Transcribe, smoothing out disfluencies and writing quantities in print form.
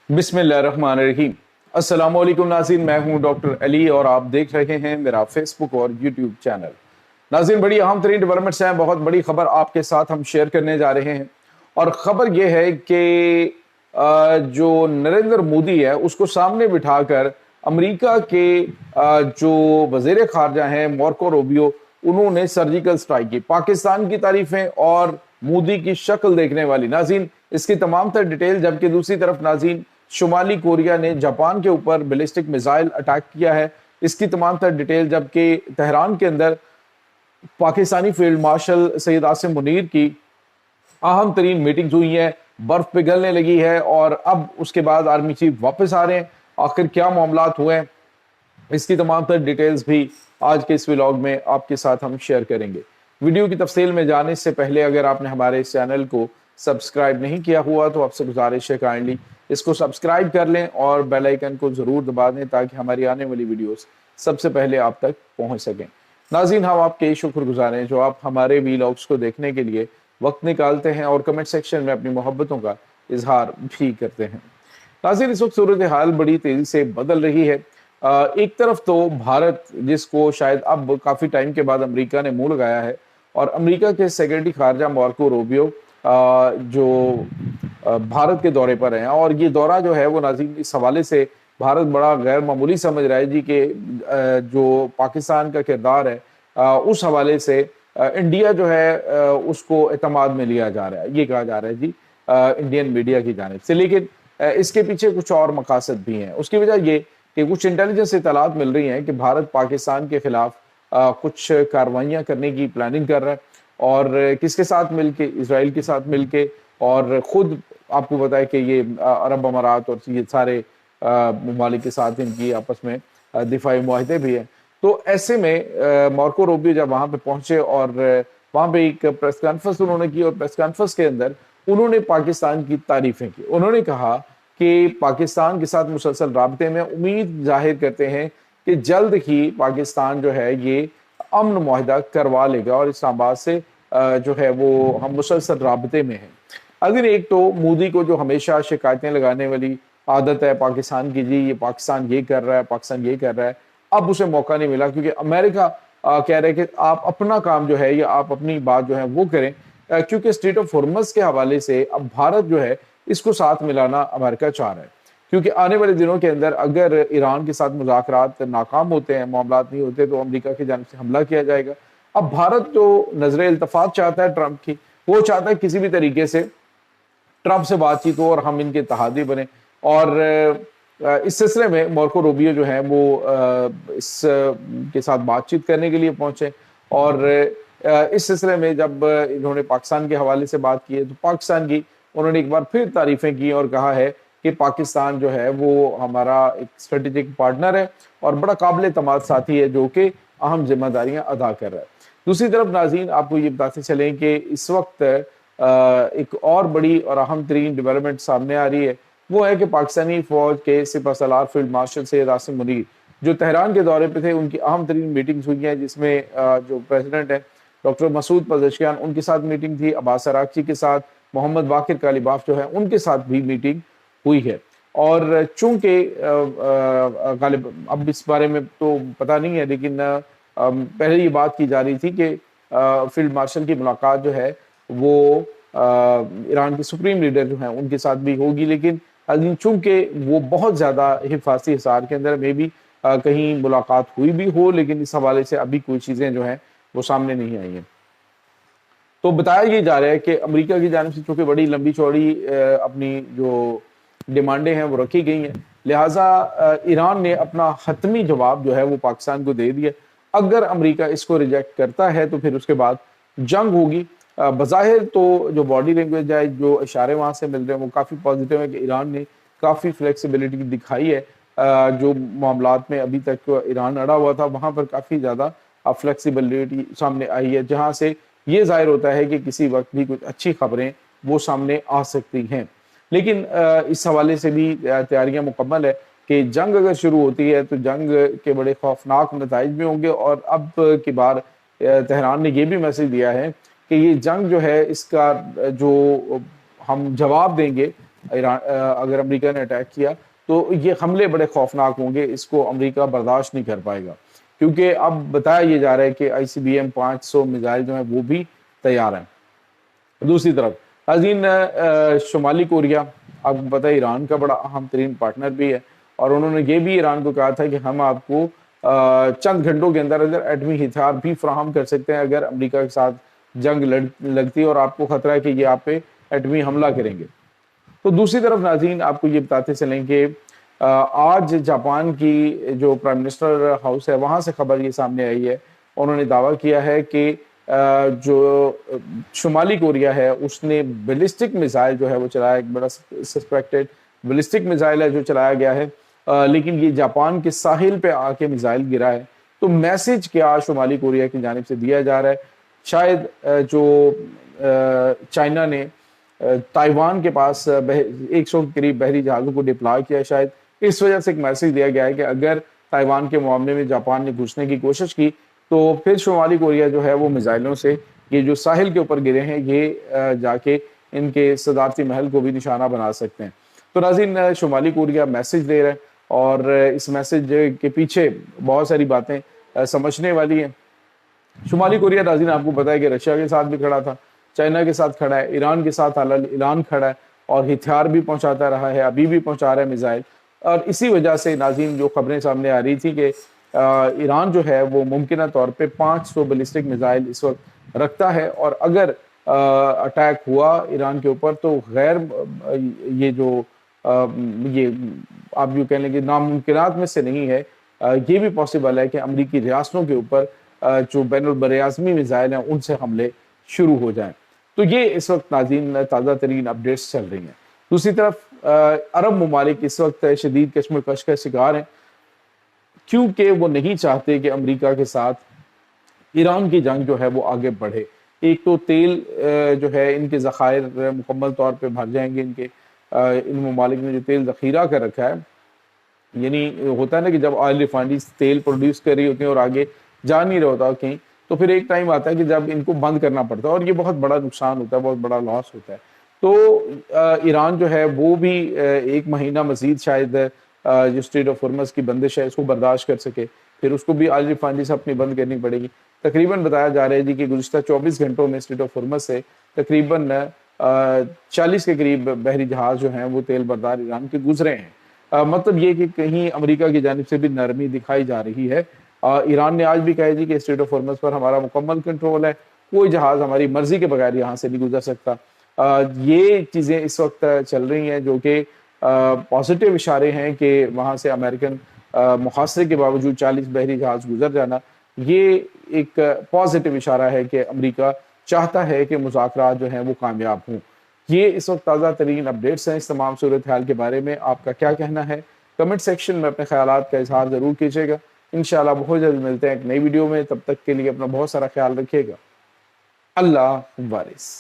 बिस्मिल्लाहिर्रहमानिर्रहीम। अस्सलामुअलैकुम नाज़रीन, मैं हूं डॉक्टर अली और आप देख रहे हैं मेरा फेसबुक और यूट्यूब चैनल। नाज़रीन, बड़ी अहम तरीन डेवलपमेंट्स हैं, बहुत बड़ी खबर आपके साथ हम शेयर करने जा रहे हैं। और ख़बर यह है कि जो नरेंद्र मोदी है उसको सामने बिठाकर अमेरिका के जो वज़ीर ख़ारजा हैं मार्को रूबियो, उन्होंने सर्जिकल स्ट्राइक की। पाकिस्तान की तारीफें और मोदी की शक्ल देखने वाली। नाज़रीन, इसकी तमाम तर डिटेल, जबकि दूसरी तरफ नाज़रीन शुमाली कोरिया ने जापान के ऊपर बैलिस्टिक मिसाइल अटैक किया है, इसकी तमाम तर डिटेल, जबकि तेहरान के अंदर पाकिस्तानी फील्ड मार्शल सैयद आसिम मुनीर की अहम तरीन मीटिंग्स हुई हैं, बर्फ पिघलने लगी है और अब उसके बाद आर्मी चीफ वापस आ रहे हैं। आखिर क्या मामलात हुए हैं, इसकी तमाम तर डिटेल्स भी आज के इस व्लॉग में आपके साथ हम शेयर करेंगे। वीडियो की तफसील में जाने से पहले अगर आपने हमारे इस चैनल को सब्सक्राइब नहीं किया हुआ तो आपसे गुजारिश है काइंडली इसको सब्सक्राइब कर लें और बेल आइकन को ज़रूर दबा दें ताकि हमारी आने वाली वीडियोस सबसे पहले आप तक पहुंच सकें। नाज़रीन, हम आपके शुक्रगुजार हैं जो आप हमारे व्लॉग्स को देखने के लिए वक्त निकालते हैं और कमेंट सेक्शन में अपनी मोहब्बतों का इजहार भी करते हैं। नाज़रीन, इस वक्त सूरत हाल बड़ी तेज़ी से बदल रही है। एक तरफ तो भारत, जिसको शायद अब काफ़ी टाइम के बाद अमेरिका ने मुंह लगाया है, और अमेरिका के सेक्रेटरी खारजा मार्को रूबियो जो भारत के दौरे पर हैं, और ये दौरा जो है वो नाज़रीन इस हवाले से भारत बड़ा गैर मामूली समझ रहा है जी कि जो पाकिस्तान का किरदार है उस हवाले से इंडिया जो है उसको एतमाद में लिया जा रहा है, ये कहा जा रहा है जी इंडियन मीडिया की जानिब से। लेकिन इसके पीछे कुछ और मकासद भी हैं। उसकी वजह ये कि कुछ इंटेलिजेंस इत्तलात मिल रही हैं कि भारत पाकिस्तान के खिलाफ कुछ कार्रवाइयाँ करने की प्लानिंग कर रहा है, और किसके साथ मिलके? इजराइल के साथ मिलके, और ख़ुद आपको पता है कि ये अरब अमारात और ये सारे ममालिक के साथ इनकी आपस में दिफाई मुआहदे भी हैं। तो ऐसे में मार्को रूबियो जब वहाँ पे पहुँचे और वहाँ पे एक प्रेस कॉन्फ्रेंस उन्होंने की, और प्रेस कॉन्फ्रेंस के अंदर उन्होंने पाकिस्तान की तारीफें की। उन्होंने कहा कि पाकिस्तान के साथ मुसलसल राबते में उम्मीद जाहिर करते हैं कि जल्द ही पाकिस्तान जो है ये अमन मुआहदा करवा लेगा और इस्लामाबाद से जो है वो हम मुसलसल राबते में हैं। अगर एक तो मोदी को जो हमेशा शिकायतें लगाने वाली आदत है पाकिस्तान की, जी ये पाकिस्तान ये कर रहा है, पाकिस्तान ये कर रहा है, अब उसे मौका नहीं मिला क्योंकि अमेरिका कह रहे हैं कि आप अपना काम जो है या आप अपनी बात जो है वो करें, क्योंकि स्ट्रेट ऑफ हॉर्मज़ के हवाले से अब भारत जो है इसको साथ मिलाना अमेरिका चाह रहा है, क्योंकि आने वाले दिनों के अंदर अगर ईरान के साथ मुज़ाकरात नाकाम होते हैं, मामलात नहीं होते, तो अमेरिका की जानिब से हमला किया जाएगा। अब भारत जो नजर इल्तफात चाहता है ट्रंप की, वो चाहता है किसी भी तरीके से ट्रंप से बातचीत हो और हम इनके इत्तेहादी बने। और इस सिलसिले में मार्को रूबियो जो है वो इस के साथ बातचीत करने के लिए पहुंचे, और इस सिलसिले में जब इन्होंने पाकिस्तान के हवाले से बात की है तो पाकिस्तान की उन्होंने एक बार फिर तारीफें की और कहा है कि पाकिस्तान जो है वो हमारा एक स्ट्रेटेजिक पार्टनर है और बड़ा काबिल एतमाद साथी है जो कि अहम जिम्मेदारियां अदा कर रहा है। दूसरी तरफ नाज़रीन, आपको ये बताते चलें कि इस वक्त एक और बड़ी और अहम तरीन डेवलपमेंट सामने आ रही है, वो है कि पाकिस्तानी फौज के सिपहसालार फील्ड मार्शल सैयद आसिम मुनीर जो तेहरान के दौरे पे थे, उनकी अहम तरीन मीटिंग्स हुई हैं, जिसमें जो प्रेसिडेंट है डॉक्टर मसूद पज़ेश्कियान, उनके साथ मीटिंग थी, अब्बास अरागची के साथ, मोहम्मद बाकिर कालीबाफ जो है उनके साथ भी मीटिंग हुई है। और चूंकि अब इस बारे में तो पता नहीं है, लेकिन पहले ये बात की जा रही थी कि फील्ड मार्शल की मुलाकात जो है वो ईरान के सुप्रीम लीडर जो हैं उनके साथ भी होगी, लेकिन चूंकि वो बहुत ज़्यादा हिफाजती हिसार के अंदर में भी कहीं मुलाकात हुई भी हो, लेकिन इस हवाले से अभी कोई चीज़ें जो हैं वो सामने नहीं आई हैं। तो बताया ये जा रहा है कि अमेरिका की जानिब से चूँकि बड़ी लंबी चौड़ी अपनी जो डिमांडें हैं वो रखी गई हैं, लिहाजा ईरान ने अपना हतमी जवाब जो है वो पाकिस्तान को दे दिया। अगर अमेरिका इसको रिजेक्ट करता है तो फिर उसके बाद जंग होगी। बज़ाहिर तो जो बॉडी लैंग्वेज है, जो इशारे वहाँ से मिल रहे हैं वो काफ़ी पॉजिटिव है कि ईरान ने काफ़ी फ्लेक्सिबिलिटी दिखाई है। जो मामलात में अभी तक ईरान अड़ा हुआ था वहाँ पर काफ़ी ज़्यादा फ्लेक्सिबिलिटी सामने आई है, जहाँ से ये ज़ाहिर होता है कि किसी वक्त भी कुछ अच्छी खबरें वो सामने आ सकती हैं। लेकिन इस हवाले से भी तैयारियां मुकम्मल है कि जंग अगर शुरू होती है तो जंग के बड़े खौफनाक नताइज भी होंगे, और अब की बार तेहरान ने यह भी मैसेज दिया है कि ये जंग जो है इसका जो हम जवाब देंगे اگر امریکہ نے اٹیک کیا تو یہ حملے بڑے خوفناک ہوں گے، اس کو امریکہ برداشت نہیں کر پائے گا، کیونکہ اب بتایا یہ جا رہا ہے کہ ICBM 500 میزائل جو ہیں وہ بھی تیار ہیں۔ دوسری طرف ناظرین، شمالی کوریا آپ کو پتہ ہے ایران کا بڑا اہم ترین پارٹنر بھی ہے، اور انہوں نے یہ بھی ایران کو کہا تھا کہ ہم آپ کو چند گھنٹوں کے اندر ایٹمی ہتھیار بھی فراہم کر سکتے ہیں اگر امریکہ کے ساتھ جنگ لگتی ہے اور آپ کو خطرہ ہے کہ یہ آپ پہ ایٹمی حملہ کریں گے۔ تو دوسری طرف ناظرین آپ کو یہ بتاتے چلیں کہ آج جاپان کی جو پرائم منسٹر ہاؤس ہے وہاں سے خبر یہ سامنے آئی ہے، انہوں نے دعویٰ کیا ہے کہ جو شمالی کوریا ہے اس نے بیلسٹک میزائل جو ہے وہ چلایا، ایک بڑا سسپیکٹڈ بیلسٹک میزائل ہے جو چلایا گیا ہے، لیکن یہ جاپان کے ساحل پہ آ کے میزائل گرا ہے۔ تو میسج کیا شمالی کوریا کی جانب سے دیا جا رہا ہے؟ شاید جو چائنا نے تائیوان کے پاس 100 کے قریب بحری جہازوں کو ڈپلائے کیا ہے، شاید اس وجہ سے ایک میسج دیا گیا ہے کہ اگر تائیوان کے معاملے میں جاپان نے گھسنے کی کوشش کی تو پھر شمالی کوریا جو ہے وہ میزائلوں سے یہ جو ساحل کے اوپر گرے ہیں یہ جا کے ان کے صدارتی محل کو بھی نشانہ بنا سکتے ہیں۔ تو ناظرین شمالی کوریا میسج دے رہا ہے، اور اس میسج کے پیچھے بہت ساری باتیں سمجھنے والی ہیں۔ شمالی کوریا ناظرین آپ کو پتا ہے کہ رشیا کے ساتھ بھی کھڑا تھا، چائنا کے ساتھ کھڑا ہے، ایران کے ساتھ اعلان کھڑا ہے، اور ہتھیار بھی پہنچاتا رہا ہے، ابھی بھی پہنچا رہا ہے میزائل۔ اور اسی وجہ سے ناظرین جو خبریں سامنے آ رہی تھی کہ ایران جو ہے وہ ممکنہ طور پہ 500 بیلسٹک میزائل اس وقت رکھتا ہے، اور اگر اٹیک ہوا ایران کے اوپر تو غیر یہ جو یہ آپ جو کہہ لیں کہ ناممکنات میں سے نہیں ہے، یہ بھی پاسبل ہے کہ امریکی ریاستوں کے اوپر جو بین البراعظمی میزائل ہیں ان سے حملے شروع ہو جائیں۔ تو یہ اس وقت ناظرین تازہ ترین اپڈیٹس چل رہی ہیں۔ دوسری طرف عرب ممالک اس وقت شدید کشمکش کا شکار ہیں، کیونکہ وہ نہیں چاہتے کہ امریکہ کے ساتھ ایران کی جنگ جو ہے وہ آگے بڑھے۔ ایک تو تیل جو ہے ان کے ذخائر مکمل طور پہ بھر جائیں گے، ان ممالک نے جو تیل ذخیرہ کر رکھا ہے، یعنی ہوتا ہے نا کہ جب آئل ریفائنریز تیل پروڈیوس کر رہی ہوتی ہیں اور آگے جا نہیں رہا ہوتا کہیں، تو پھر ایک ٹائم آتا ہے کہ جب ان کو بند کرنا پڑتا ہے، اور یہ بہت بڑا نقصان ہوتا ہے، بہت بڑا لاس ہوتا ہے۔ تو ایران جو ہے وہ بھی ایک مہینہ مزید شاید جو اسٹریٹ آف ہرمز کی بندش ہے اس کو برداشت کر سکے، پھر اس کو بھی آئل ریفائنریز اپنی بند کرنی پڑے گی۔ تقریباً بتایا جا رہا ہے جی کہ گزشتہ 24 گھنٹوں میں اسٹریٹ آف ہرمز سے تقریباً 40 کے قریب بحری جہاز جو ہیں وہ تیل بردار ایران کے گزرے ہیں۔ مطلب یہ کہ کہیں امریکہ کی جانب سے بھی نرمی دکھائی جا رہی ہے۔ ایران نے آج بھی کہا جی کہ اسٹریٹ آف ہرمز پر ہمارا مکمل کنٹرول ہے، کوئی جہاز ہماری مرضی کے بغیر یہاں سے نہیں گزر سکتا۔ یہ چیزیں اس وقت چل رہی ہیں جو کہ پازیٹیو اشارے ہیں کہ وہاں سے امریکن محاصرے کے باوجود 40 بحری جہاز گزر جانا، یہ ایک پازیٹیو اشارہ ہے کہ امریکہ چاہتا ہے کہ مذاکرات جو ہیں وہ کامیاب ہوں۔ یہ اس وقت تازہ ترین اپڈیٹس ہیں اس تمام صورتحال کے بارے میں۔ آپ کا کیا کہنا ہے؟ کمنٹ سیکشن میں اپنے خیالات کا اظہار ضرور کیجیے گا۔ انشاءاللہ بہت جلد ملتے ہیں ایک نئی ویڈیو میں، تب تک کے لیے اپنا بہت سارا خیال رکھیے گا۔ اللہ حافظ۔